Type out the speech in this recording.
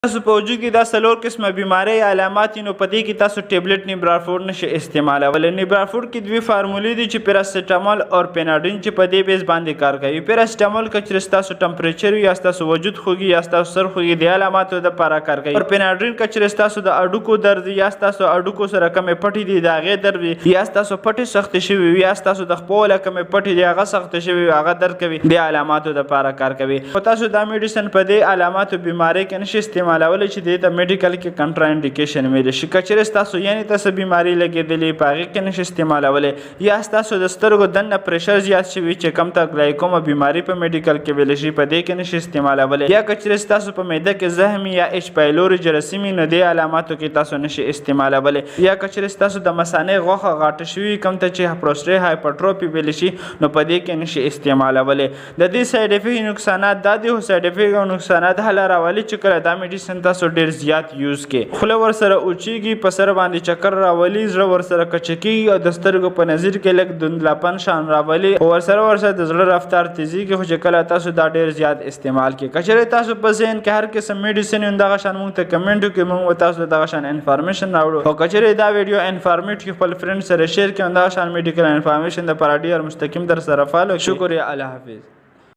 تاسو په وجود کې دا څلور قسمه بیماری علامات نو په دې کې تاسو ټیبلټ نیبرافور نشئ استعمالولی. نیبرافور کې دوی فارمولې دي چې پیراسټامول او پیناډین چې په دې بیس باندې کار کوي. پیراسټامول که چېرې ستاسو ټمپریچر وي یا ستاسو وجود خوږي یا ستاسو سر خوږي د علاماتو دپاره کار کوي. او پیناډین که چېرې ستاسو د هډوکو درد یا ستاسو هډوکو سره کمې پټې دي د هغې درد وي یا ستاسو پټې سختې شوي وي یا ستاسو د خپله کمې پټې دي هغه سختې شوي وي هغه درد کوي د علاماتو دپاره کار کوي. خو تاسو دا میډیسن په دې علاماتو بیماری کې نشئ استعمالولی چې دې ته میډیکل کې کنټرا انډیکیشن ویلی شي. که چېرې ستاسو یعنې تاسو بیماري لګېدلې په هغې کې نشئ استعمالولی یا ستاسو د سترګو دننه پریشر زیات شوي چې کوم ته ګلایکوما بیماري په میډیکل کې ویلی شي په دې کې نشئ استعمالولی. یا که چېرې ستاسو په معده کې زخم یا ایچ پایلوري جراثیم وي نو دې علاماتو کې تاسو نشئ استعمالولی. یا که چېرې ستاسو د مثانې غوښه غاټه شوي کوم ته چې پروسټرې هایپرټروپي ویلی شي نو په دې کې نشئ استعمالولی. د دې سایډ افیکټ نقصانات دا دي خو سایډ افیکټ او نقصانات هله راولي چې کله دا میډیسن تاسو ډېر زیات یوز کې خوله ورسره اوچیږي په سر باندې چکر راولي زړه ورسره کچکېږي او د سترګو په نظر کې لږ دندلاپن شان راولي او ورسره د زړه رفتار تیزیږي خو چې کله تاسو دا ډېر زیات استعمال کې. که چېرې تاسو په ذهن کې هر قسم میډیسن وي دغه شان موږ ته کمنټو کې موږ به تاسو دغه شان انفارمیشن راوړو. او که چېرې دا ویډیو انفارمیټ خپل فرینډ سره شیر کړئ دغه شان میډیکل انفارمیشن دپاره ډېر مستقیم در سره فالو. شکریه. الله حافظ.